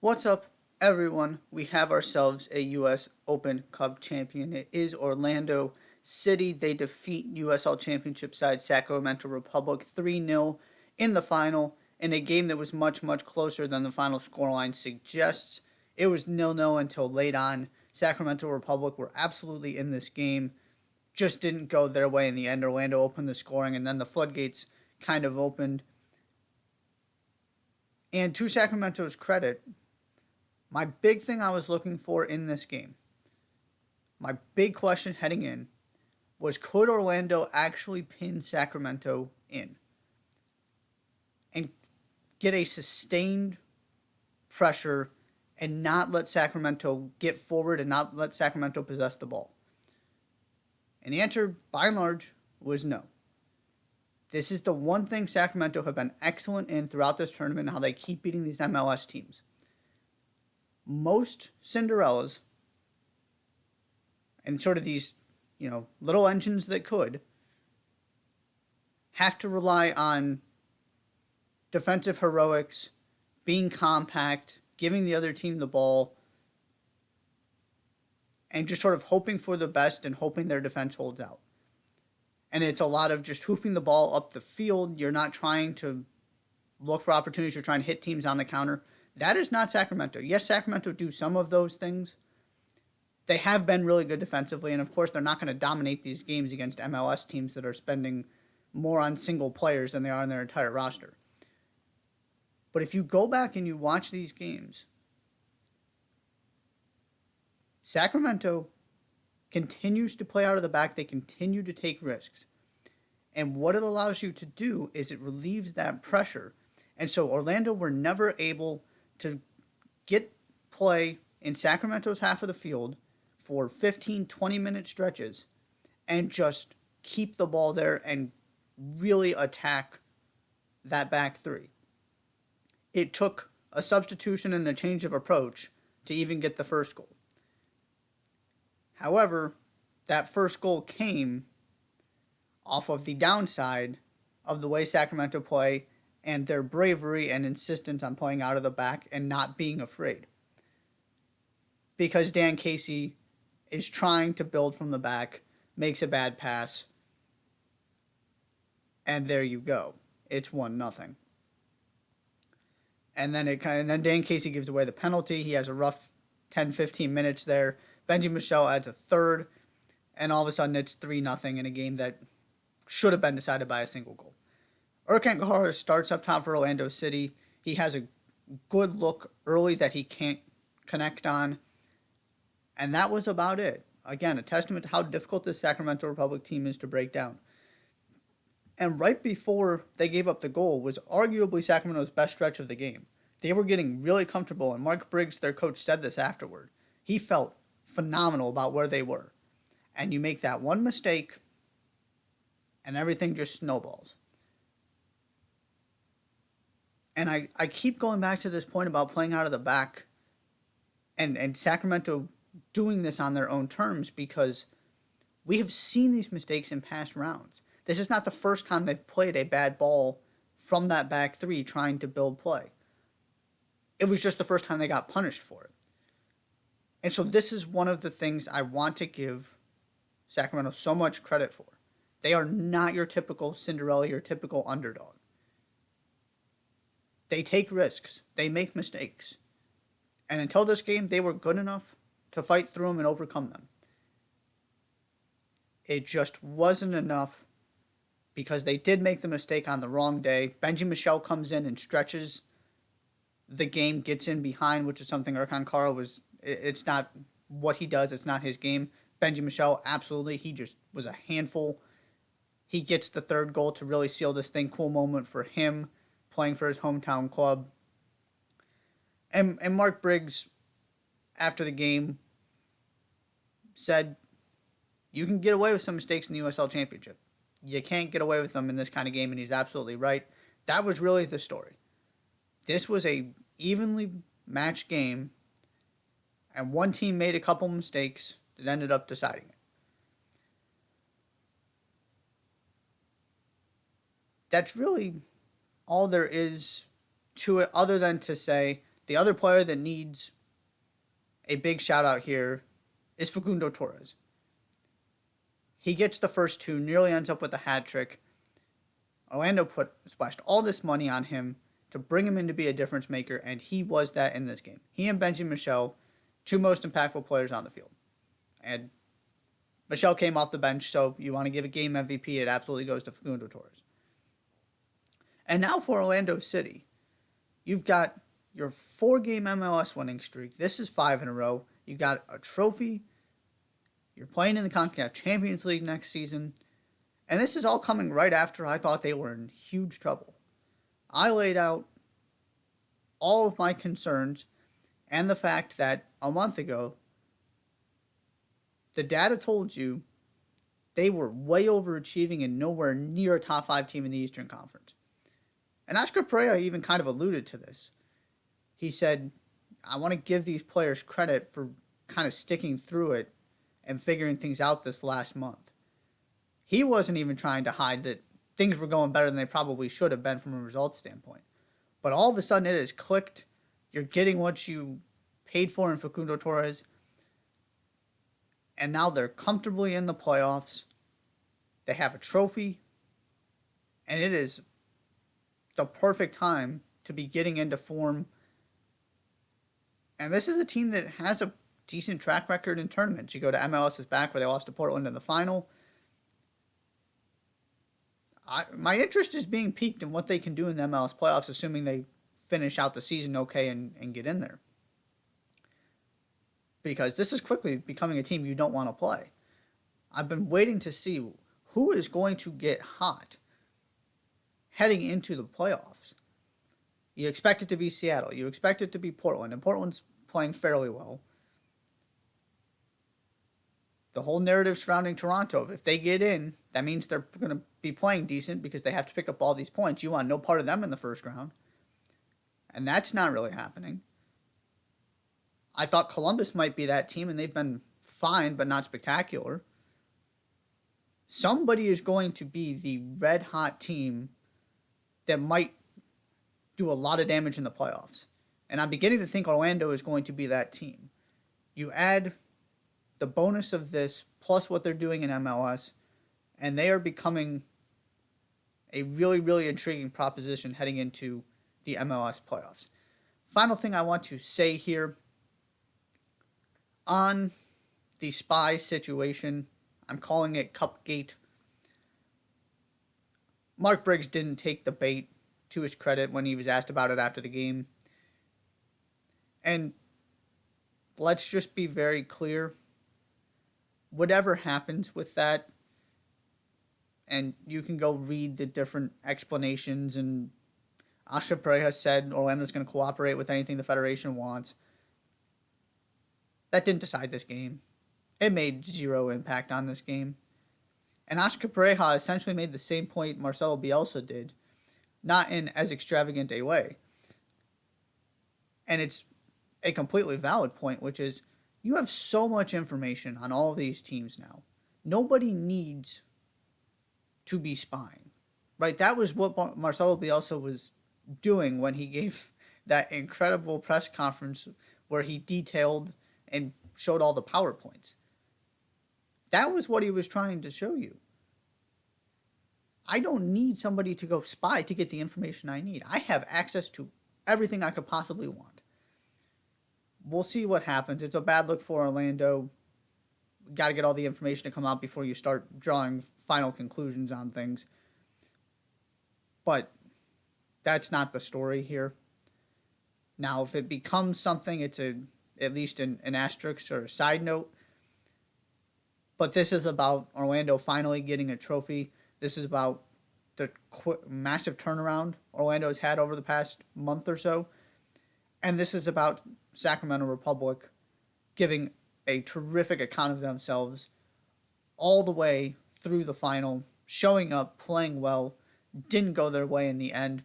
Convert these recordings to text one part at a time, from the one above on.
What's up, everyone? We have ourselves a U.S. Open Cup champion. It is Orlando City. They defeat USL Championship side Sacramento Republic 3-0 in the final in a game that was much, much closer than the final scoreline suggests. It was 0-0 until late on. Sacramento Republic were absolutely in this game, just didn't go their way in the end. Orlando opened the scoring, and then the floodgates kind of opened. And to Sacramento's credit, my big thing I was looking for in this game, my big question heading in, was could Orlando actually pin Sacramento in and get a sustained pressure and not let Sacramento get forward and not let Sacramento possess the ball? And the answer, by and large, was no. This is the one thing Sacramento have been excellent in throughout this tournament, how they keep beating these MLS teams. Most Cinderellas and sort of these, little engines that could have to rely on defensive heroics, being compact, giving the other team the ball, and just sort of hoping for the best and hoping their defense holds out. And it's a lot of just hoofing the ball up the field. You're not trying to look for opportunities. You're trying to hit teams on the counter. That is not Sacramento. Yes, Sacramento do some of those things. They have been really good defensively, and of course they're not going to dominate these games against MLS teams that are spending more on single players than they are on their entire roster. But if you go back and you watch these games, Sacramento continues to play out of the back. They continue to take risks. And what it allows you to do is it relieves that pressure. And so Orlando were never able to get play in Sacramento's half of the field for 15, 20-minute stretches and just keep the ball there and really attack that back three. It took a substitution and a change of approach to even get the first goal. However, that first goal came off of the downside of the way Sacramento play and their bravery and insistence on playing out of the back and not being afraid. Because Dan Casey is trying to build from the back, makes a bad pass, and there you go. It's 1-0. And then Dan Casey gives away the penalty. He has a rough 10-15 minutes there. Benji Michel adds a third, and all of a sudden it's 3-0 in a game that should have been decided by a single goal. Erkan Kahara starts up top for Orlando City. He has a good look early that he can't connect on, and that was about it. Again, a testament to how difficult this Sacramento Republic team is to break down. And right before they gave up the goal was arguably Sacramento's best stretch of the game. They were getting really comfortable, and Mark Briggs, their coach, said this afterward. He felt phenomenal about where they were. And you make that one mistake, and everything just snowballs. And I keep going back to this point about playing out of the back and Sacramento doing this on their own terms because we have seen these mistakes in past rounds. This is not the first time they've played a bad ball from that back three trying to build play. It was just the first time they got punished for it. And so this is one of the things I want to give Sacramento so much credit for. They are not your typical Cinderella, your typical underdog. They take risks. They make mistakes. And until this game, they were good enough to fight through them and overcome them. It just wasn't enough because they did make the mistake on the wrong day. Benji Michel comes in and stretches the game, gets in behind, which is something Erkan Kara it's not what he does. It's not his game. Benji Michel, absolutely. He just was a handful. He gets the third goal to really seal this thing. Cool moment for him playing for his hometown club. And Mark Briggs, after the game, said, you can get away with some mistakes in the USL Championship. You can't get away with them in this kind of game, and he's absolutely right. That was really the story. This was a evenly matched game, and one team made a couple mistakes that ended up deciding it. That's really all there is to it, other than to say The other player that needs a big shout out here is Facundo Torres. He gets the first two, nearly ends up with a hat trick. Orlando splashed all this money on him to bring him in to be a difference maker, and he was that in this game. He and Benji Michel, two most impactful players on the field. And Michel came off the bench, so you want to give a game MVP, it absolutely goes to Facundo Torres. And now for Orlando City. You've got your 4-game MLS winning streak. This is 5 in a row. You got a trophy. You're playing in the CONCACAF Champions League next season. And this is all coming right after I thought they were in huge trouble. I laid out all of my concerns and the fact that a month ago, the data told you they were way overachieving and nowhere near a top 5 team in the Eastern Conference. And Oscar Pereira even kind of alluded to this. He said, I want to give these players credit for kind of sticking through it and figuring things out this last month. He wasn't even trying to hide that things were going better than they probably should have been from a results standpoint. But all of a sudden it has clicked. You're getting what you paid for in Facundo Torres. And now they're comfortably in the playoffs. They have a trophy. And it is the perfect time to be getting into form. And this is a team that has a decent track record in tournaments. You go to MLS's back where they lost to Portland in the final. My interest is being piqued in what they can do in the MLS playoffs, assuming they finish out the season okay and get in there. Because this is quickly becoming a team you don't want to play. I've been waiting to see who is going to get hot heading into the playoffs. You expect it to be Seattle. You expect it to be Portland. And Portland's playing fairly well. The whole narrative surrounding Toronto, if they get in, that means they're going to be playing decent because they have to pick up all these points. You want no part of them in the first round. And that's not really happening. I thought Columbus might be that team, and they've been fine, but not spectacular. Somebody is going to be the red-hot team that might do a lot of damage in the playoffs. And I'm beginning to think Orlando is going to be that team. You add the bonus of this, plus what they're doing in MLS, and they are becoming a really, really intriguing proposition heading into the MLS playoffs. Final thing I want to say here on the spy situation, I'm calling it Cupgate. Mark Briggs didn't take the bait, to his credit, when he was asked about it after the game. And let's just be very clear. Whatever happens with that, and you can go read the different explanations, and Oscar Pereira said Orlando's going to cooperate with anything the Federation wants. That didn't decide this game. It made zero impact on this game. And Oscar Pereira essentially made the same point Marcelo Bielsa did, not in as extravagant a way. And it's a completely valid point, which is you have so much information on all of these teams now. Nobody needs to be spying, right? That was what Marcelo Bielsa was doing when he gave that incredible press conference where he detailed and showed all the PowerPoints. That was what he was trying to show you. I don't need somebody to go spy to get the information I need. I have access to everything I could possibly want. We'll see what happens. It's a bad look for Orlando. Got to get all the information to come out before you start drawing final conclusions on things. But that's not the story here. Now, if it becomes something, it's at least an asterisk or a side note. But this is about Orlando finally getting a trophy. This is about the massive turnaround Orlando's had over the past month or so. And this is about Sacramento Republic giving a terrific account of themselves all the way through the final, showing up, playing well, didn't go their way in the end.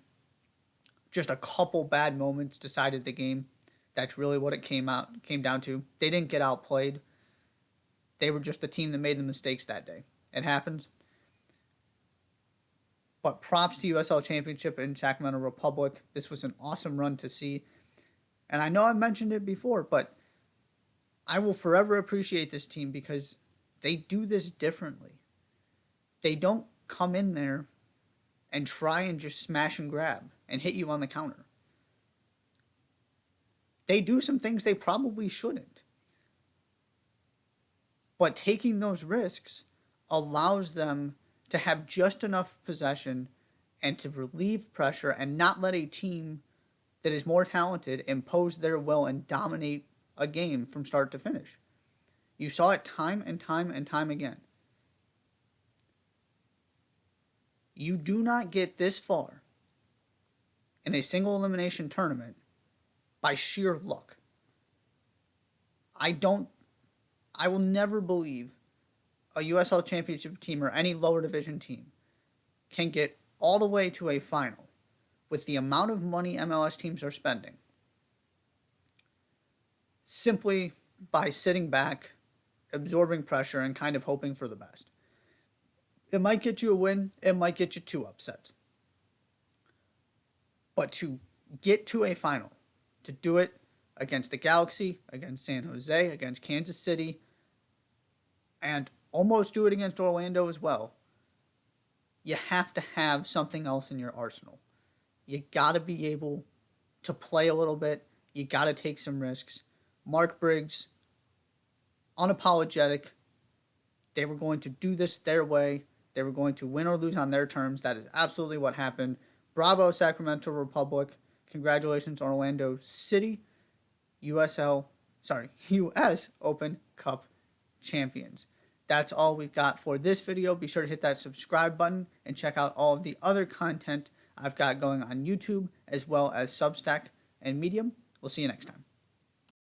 Just a couple bad moments decided the game. That's really what it came down to. They didn't get outplayed. They were just the team that made the mistakes that day. It happens. But props to USL Championship in Sacramento Republic. This was an awesome run to see. And I know I've mentioned it before, but I will forever appreciate this team because they do this differently. They don't come in there and try and just smash and grab and hit you on the counter. They do some things they probably shouldn't. But taking those risks allows them to have just enough possession and to relieve pressure and not let a team that is more talented impose their will and dominate a game from start to finish. You saw it time and time and time again. You do not get this far in a single elimination tournament by sheer luck. I will never believe a USL Championship team or any lower division team can get all the way to a final with the amount of money MLS teams are spending simply by sitting back, absorbing pressure, and kind of hoping for the best. It might get you a win, it might get you 2 upsets. But to get to a final, to do it against the Galaxy, against San Jose, against Kansas City, and almost do it against Orlando as well, you have to have something else in your arsenal. You got to be able to play a little bit. You got to take some risks. Mark Briggs, unapologetic. They were going to do this their way. They were going to win or lose on their terms. That is absolutely what happened. Bravo, Sacramento Republic. Congratulations, Orlando City, US Open Cup champions. That's all we've got for this video. Be sure to hit that subscribe button and check out all of the other content I've got going on YouTube as well as Substack and Medium. We'll see you next time.